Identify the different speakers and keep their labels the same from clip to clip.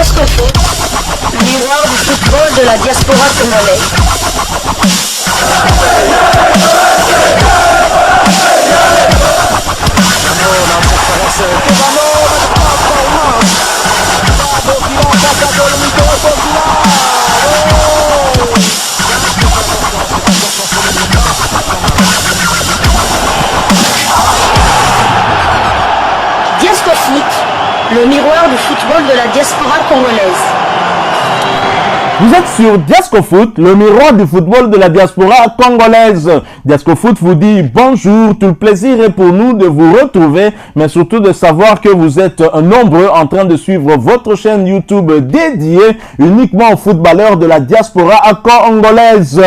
Speaker 1: Diasco Foot, miroir du football de la diaspora congolaise. Diasco Foot, le miroir du football de la diaspora congolaise.
Speaker 2: Vous êtes sur Diasco Foot, le miroir du football de la diaspora congolaise. Diasco Foot vous dit bonjour, tout le plaisir est pour nous de vous retrouver, mais surtout de savoir que vous êtes nombreux en train de suivre votre chaîne YouTube dédiée uniquement aux footballeurs de la diaspora congolaise.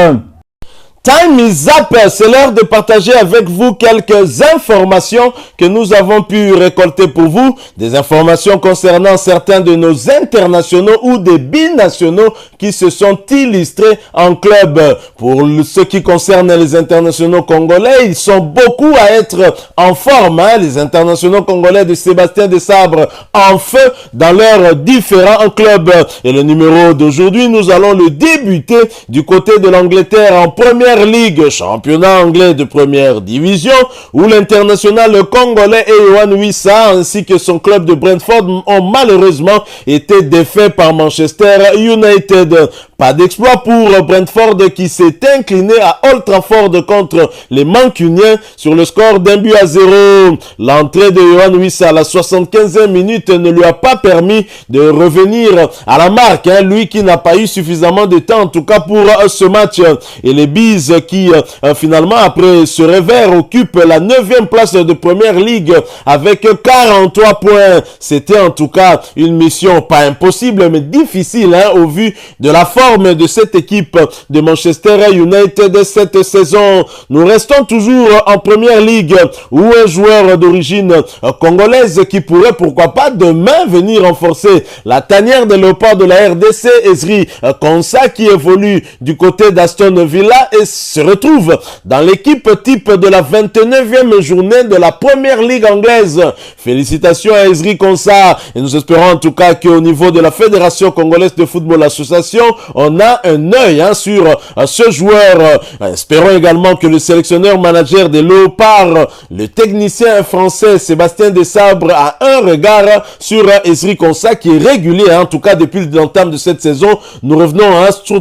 Speaker 2: Time is up, c'est l'heure de partager avec vous quelques informations que nous avons pu récolter pour vous, des informations concernant certains de nos internationaux ou des binationaux qui se sont illustrés en club. Pour ce qui concerne les internationaux congolais, ils sont beaucoup à être en forme, les internationaux congolais de Sébastien Desabre en feu dans leurs différents clubs. Et le numéro d'aujourd'hui, nous allons le débuter du côté de l'Angleterre en première Ligue, championnat anglais de première division, où l'international congolais Eyoan Wissa ainsi que son club de Brentford ont malheureusement été défaits par Manchester United. Pas d'exploit pour Brentford qui s'est incliné à Old Trafford contre les Mancuniens sur le score d'1-0. L'entrée de Eyoan Wissa à la 75e minute ne lui a pas permis de revenir à la marque, lui qui n'a pas eu suffisamment de temps en tout cas pour ce match. Et les Bees qui finalement après ce revers occupent la 9e place de première ligue avec 43 points. C'était en tout cas une mission pas impossible mais difficile au vu de la forme de cette équipe de Manchester United cette saison. Nous restons toujours en première ligue où un joueur d'origine congolaise qui pourrait pourquoi pas demain venir renforcer la tanière de léopard de la RDC, Ezri Konsa, qui évolue du côté d'Aston Villa et se retrouve dans l'équipe type de la 29e journée de la première ligue anglaise. Félicitations à Ezri Konsa et nous espérons en tout cas qu'au niveau de la Fédération congolaise de football association, on a un œil sur ce joueur. Espérons également que le sélectionneur manager des Léopards, le technicien français Sébastien Desabre, a un regard sur Ezri Konsa qui est régulier, en tout cas depuis l'entame de cette saison. Nous revenons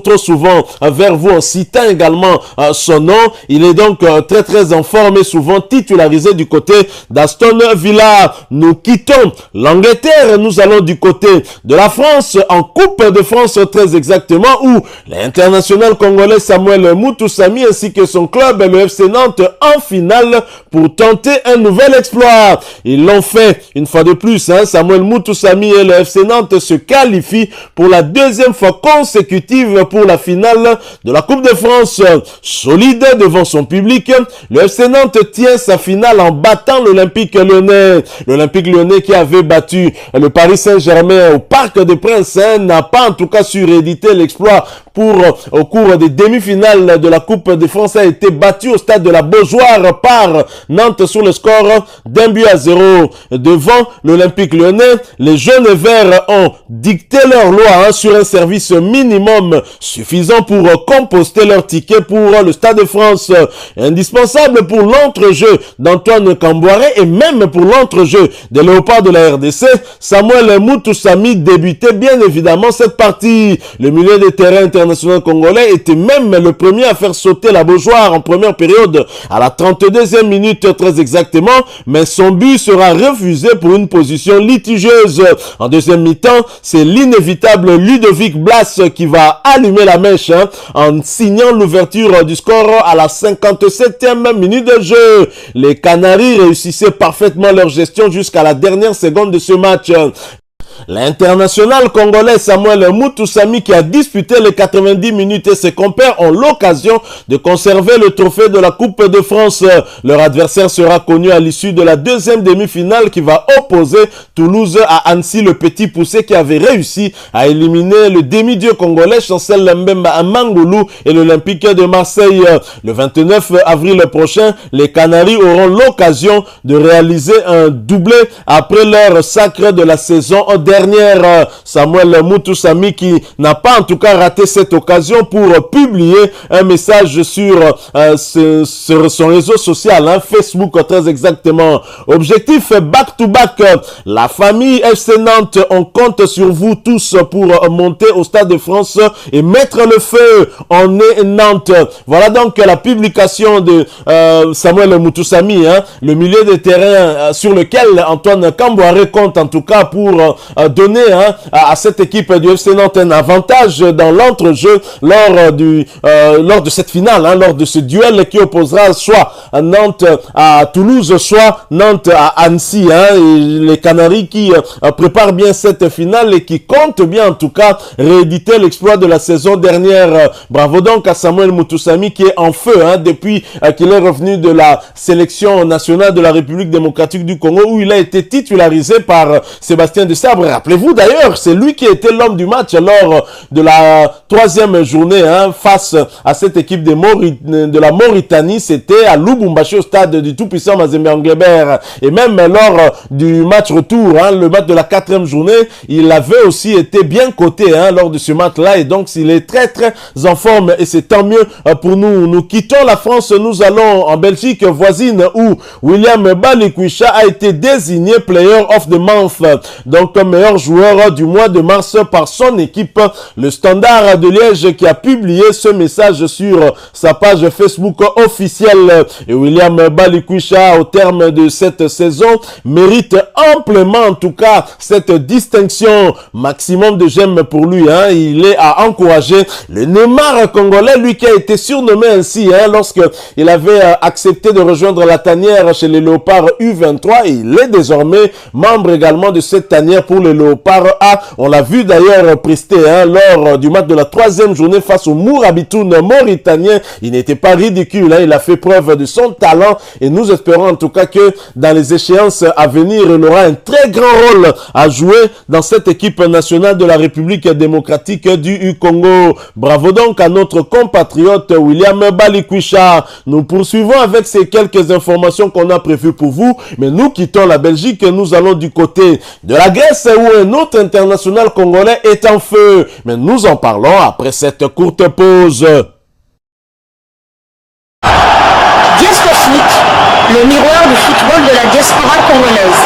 Speaker 2: trop souvent vers vous en citant également son nom. Il est donc très en forme et souvent titularisé du côté d'Aston Villa. Nous quittons l'Angleterre, nous allons du côté de la France, en Coupe de France très exactement, où l'international congolais Samuel Moutoussamy ainsi que son club, le FC Nantes, en finale pour tenter un nouvel exploit. Ils l'ont fait une fois de plus. Samuel Moutoussamy et le FC Nantes se qualifient pour la deuxième fois consécutive pour la finale de la Coupe de France. Solide devant son public, le FC Nantes tient sa finale en battant l'Olympique Lyonnais. L'Olympique Lyonnais qui avait battu le Paris Saint-Germain au Parc des Princes n'a pas en tout cas su rééditer l'exploit au cours des demi-finales de la Coupe de France, a été battu au stade de la Beaujoire par Nantes sur le score d'1-0. Devant l'Olympique Lyonnais, les jaunes et verts ont dicté leur loi sur un service minimum suffisant pour composter leur ticket pour le Stade de France. Indispensable pour l'entrejeu d'Antoine Camboiré et même pour l'entrejeu des Léopards de la RDC, Samuel Moutoussamy débutait bien évidemment cette partie. Le milieu des terrains international congolais était même le premier à faire sauter la Beaujoire en première période à la 32e minute très exactement, mais son but sera refusé pour une position litigieuse. En deuxième mi-temps, c'est l'inévitable Ludovic Blas qui va allumer la mèche en signant l'ouverture du score à la 57e minute de jeu. Les Canaries réussissaient parfaitement leur gestion jusqu'à la dernière seconde de ce match. L'international congolais Samuel Moutoussamy, qui a disputé les 90 minutes, et ses compères ont l'occasion de conserver le trophée de la Coupe de France. Leur adversaire sera connu à l'issue de la deuxième demi-finale qui va opposer Toulouse à Annecy, le petit poussé qui avait réussi à éliminer le demi-dieu congolais Chancel Mbemba Mangoulou et l'Olympique de Marseille. Le 29 avril prochain, les Canaries auront l'occasion de réaliser un doublé après leur sacre de la saison dernière. Samuel Mutusami qui n'a pas en tout cas raté cette occasion pour publier un message sur son réseau social, hein, Facebook très exactement. Objectif back-to-back. La famille FC Nantes, on compte sur vous tous pour monter au Stade de France et mettre le feu. On est Nantes. Voilà donc la publication de Samuel Mutusami, hein, le milieu de terrain sur lequel Antoine Kambouaré compte en tout cas pour donner à cette équipe du FC Nantes un avantage dans l'entrejeu lors de cette finale, hein, lors de ce duel qui opposera soit Nantes à Toulouse, soit Nantes à Annecy, hein, et les Canaries qui préparent bien cette finale et qui comptent bien en tout cas rééditer l'exploit de la saison dernière. Bravo donc à Samuel Mutusami qui est en feu, hein, depuis qu'il est revenu de la sélection nationale de la République démocratique du Congo où il a été titularisé par Sébastien Desabre. Rappelez-vous d'ailleurs, c'est lui qui était l'homme du match lors de la troisième journée, hein, face à cette équipe de la Mauritanie. C'était à Lubumbashi au stade du tout-puissant Mazembe Anglebert. Et même lors du match retour, hein, le match de la quatrième journée, il avait aussi été bien coté, hein, lors de ce match-là. Et donc, il est très très en forme et c'est tant mieux pour nous. Nous quittons la France, nous allons en Belgique voisine où William Balikwisha a été désigné Player of the Month, donc comme meilleur joueur du mois de mars par son équipe, le Standard de Liège, qui a publié ce message sur sa page Facebook officielle. Et William Balikwisha, au terme de cette saison, mérite amplement en tout cas cette distinction. Maximum de j'aime pour lui, hein. Il est à encourager. Le Neymar congolais, lui qui a été surnommé ainsi, hein, lorsque il avait accepté de rejoindre la tanière chez les Léopards U23, il est désormais membre également de cette tanière pour les Léopards A. On l'a vu d'ailleurs prester, hein, lors du match de la troisième journée face au Mourabitoun mauritanien. Il n'était pas ridicule, hein, il a fait preuve de son talent et nous espérons en tout cas que dans les échéances à venir, il aura un très grand rôle à jouer dans cette équipe nationale de la République démocratique du Congo. Bravo donc à notre compatriote William Balikwisha. Nous poursuivons avec ces quelques informations qu'on a prévues pour vous, mais nous quittons la Belgique et nous allons du côté de la Grèce où un autre international congolais est en feu. Mais nous en parlons après cette courte pause.
Speaker 1: Diasco Foot, le miroir du football de la diaspora congolaise.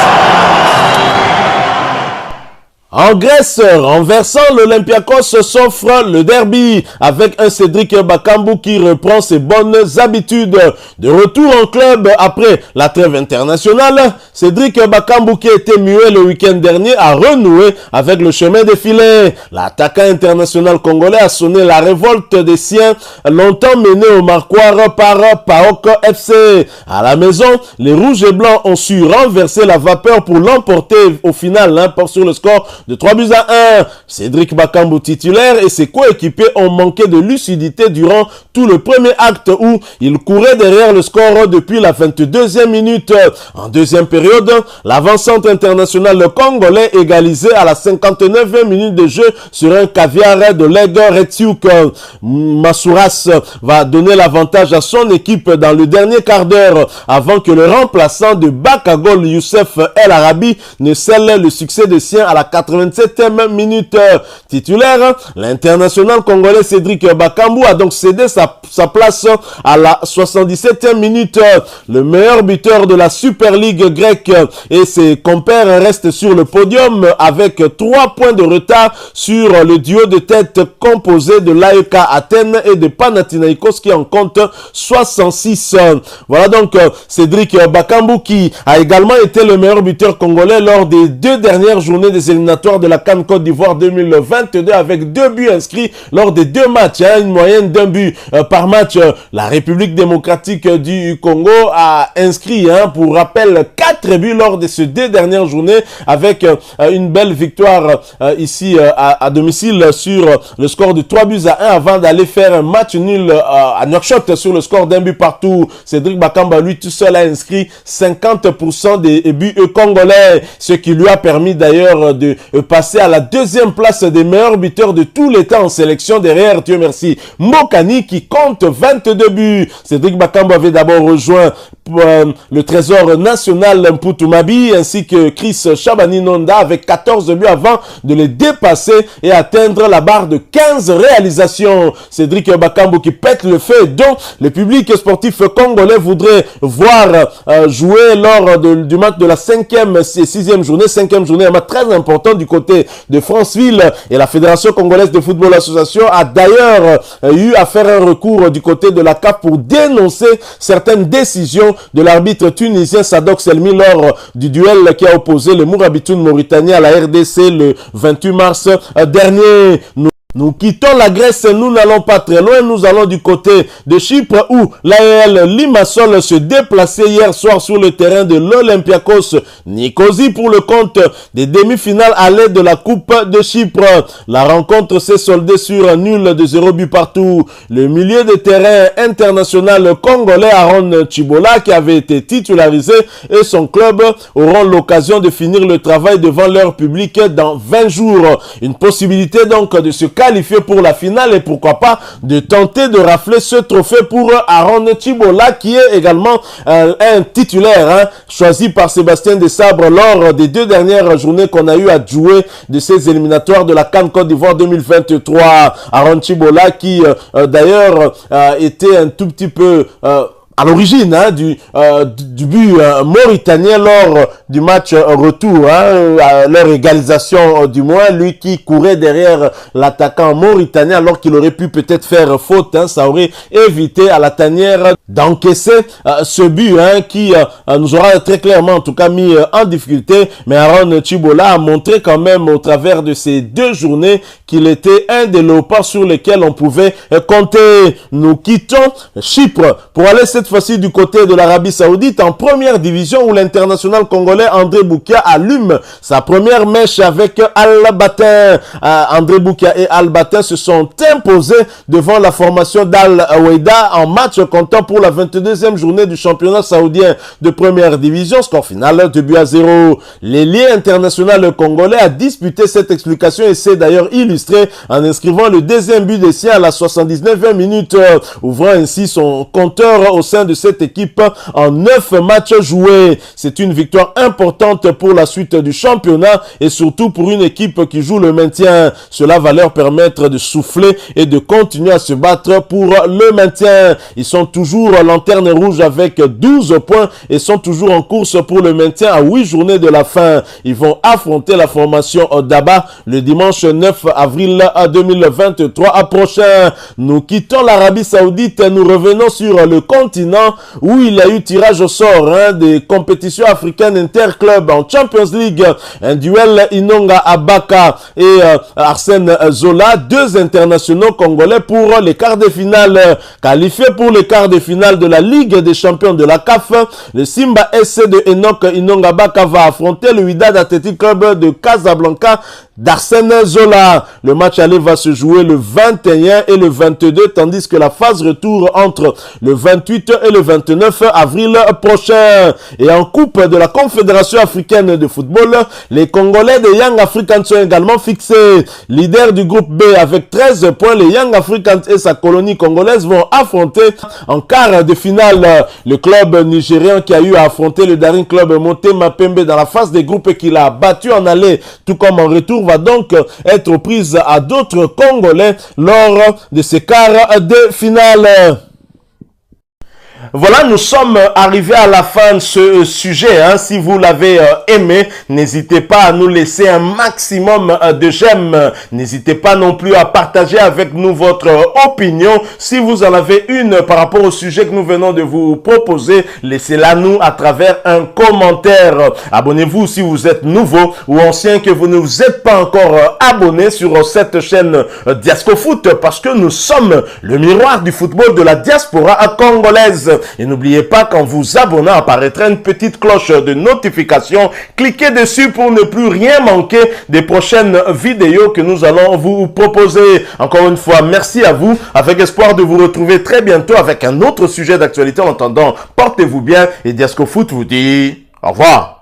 Speaker 2: En Grèce, renversant l'Olympiakos s'offre le derby avec un Cédric Bakambu qui reprend ses bonnes habitudes. De retour en club après la trêve internationale, Cédric Bakambu qui a été muet le week-end dernier a renoué avec le chemin des filets. L'attaquant international congolais a sonné la révolte des siens longtemps mené au marquoir par PAOK FC. À la maison, les rouges et blancs ont su renverser la vapeur pour l'emporter au final, hein, sur le score de 3-1. Cédric Bakambu titulaire et ses coéquipiers ont manqué de lucidité durant tout le premier acte où ils couraient derrière le score depuis la 22e minute. En deuxième période, l'avant-centre international congolais égalisé à la 59e minute de jeu sur un caviar de Leg Retsiouk. Masouras va donner l'avantage à son équipe dans le dernier quart d'heure avant que le remplaçant de Bakagol Youssef El Arabi ne scelle le succès des siens à la 87e minute. Titulaire, l'international congolais Cédric Bakambu a donc cédé sa place à la 77e minute. Le meilleur buteur de la Super League grecque et ses compères restent sur le podium avec 3 points de retard sur le duo de tête composé de l'AEK Athènes et de Panathinaikos qui en compte 66. Voilà donc Cédric Bakambu qui a également été le meilleur buteur congolais lors des 2 dernières journées des éliminatoires de la CAN Côte d'Ivoire 2022 avec 2 buts inscrits lors des 2 matchs, hein, une moyenne d'1 but par match. La République démocratique du Congo a inscrit, hein, pour rappel, 4 buts lors de ces 2 dernières journées avec une belle victoire ici à domicile sur le score de 3-1 avant d'aller faire un match nul à Nouakchott sur le score d'1 but partout. Cédric Bakamba, lui tout seul, a inscrit 50% des buts congolais, ce qui lui a permis d'ailleurs de passer à la 2e place des meilleurs buteurs de tous les temps en sélection derrière, Dieu merci, Mokani qui compte 22 buts. Cédric Bakambu avait d'abord rejoint le trésor national Mpoutumabi ainsi que Chris Chabani Nonda avec 14 buts avant de les dépasser et atteindre la barre de 15 réalisations. Cédric Bakambu qui pète le feu dont le public sportif congolais voudrait voir jouer lors du match de la 6e journée, un match très important du côté de Franceville, et la Fédération congolaise de football association a d'ailleurs eu à faire un recours du côté de la CAF pour dénoncer certaines décisions de l'arbitre tunisien Sadok Selmi lors du duel qui a opposé le Mourabitoun mauritanien à la RDC le 28 mars dernier. Nous quittons la Grèce, nous n'allons pas très loin, nous allons du côté de Chypre où l'AEL Limassol se déplaçait hier soir sur le terrain de l'Olympiakos Nicosie pour le compte des demi-finales à l'aide de la Coupe de Chypre. La rencontre s'est soldée sur un nul de 0 but partout. Le milieu de terrain international congolais Aaron Chibola qui avait été titularisé et son club auront l'occasion de finir le travail devant leur public dans 20 jours. Une possibilité donc de se qualifié pour la finale et pourquoi pas de tenter de rafler ce trophée pour Aaron Chibola qui est également un titulaire choisi par Sébastien Desabre lors des 2 dernières journées qu'on a eu à jouer de ces éliminatoires de la CAN Côte d'Ivoire 2023. Aaron Chibola qui d'ailleurs était un tout petit peu à l'origine du but mauritanien lors du match retour, leur égalisation du moins, lui qui courait derrière l'attaquant mauritanien alors qu'il aurait pu peut-être faire faute, ça aurait évité à la tanière d'encaisser ce but qui nous aura très clairement en tout cas mis en difficulté, mais Aaron Chibola a montré quand même au travers de ces 2 journées qu'il était un des léopards sur lesquels on pouvait compter. Nous quittons Chypre pour aller cette fois-ci du côté de l'Arabie Saoudite en première division où l'international congolais André Boukia allume sa première mèche avec Al-Batin. André Boukia et Al-Batin se sont imposés devant la formation d'Al-Weida en match comptant pour la 22e journée du championnat saoudien de première division. Score final 2-0. L'ailier international congolais a disputé cette explication et s'est d'ailleurs illustré en inscrivant le 2e but des siens à la 79e minute, ouvrant ainsi son compteur au sein de cette équipe en 9 matchs joués. C'est une victoire importante pour la suite du championnat et surtout pour une équipe qui joue le maintien. Cela va leur permettre de souffler et de continuer à se battre pour le maintien. Ils sont toujours lanterne rouge avec 12 points et sont toujours en course pour le maintien à 8 journées de la fin. Ils vont affronter la formation d'Aba le dimanche 9 avril 2023 prochain. Nous quittons l'Arabie Saoudite et nous revenons sur le continent où il y a eu tirage au sort des compétitions africaines interclubs en Champions League. Un duel Inonga Abaka et Arsène Zola, 2 internationaux congolais pour les quarts de finale. Qualifiés pour les quarts de finale de la Ligue des champions de la CAF, le Simba SC de Enoch Inonga Abaka va affronter le Wydad Athletic Club de Casablanca d'Arsène Zola. Le match aller va se jouer le 21 et le 22, tandis que la phase retour entre le 28 et le 29 avril prochain. Et en coupe de la Confédération africaine de football, les Congolais de Young Africans sont également fixés. Leader du groupe B avec 13 points, les Young Africans et sa colonie congolaise vont affronter en quart de finale le club nigérian qui a eu à affronter le Daring Club Motema Pembe dans la phase des groupes et qui l'a battu en aller, tout comme en retour va donc être prise à d'autres Congolais lors de ces quarts de finale. Voilà, nous sommes arrivés à la fin de ce sujet. Si vous l'avez aimé, n'hésitez pas à nous laisser un maximum de j'aime. N'hésitez pas non plus à partager avec nous votre opinion. Si vous en avez une par rapport au sujet que nous venons de vous proposer, laissez-la nous à travers un commentaire. Abonnez-vous si vous êtes nouveau ou ancien que vous ne vous êtes pas encore abonné sur cette chaîne Diasco Foot parce que nous sommes le miroir du football de la diaspora congolaise. Et n'oubliez pas qu'en vous abonnant apparaîtra une petite cloche de notification. Cliquez dessus pour ne plus rien manquer des prochaines vidéos que nous allons vous proposer. Encore une fois, merci à vous. Avec espoir de vous retrouver très bientôt avec un autre sujet d'actualité. En attendant, portez-vous bien et Diasco Foot vous dit au revoir.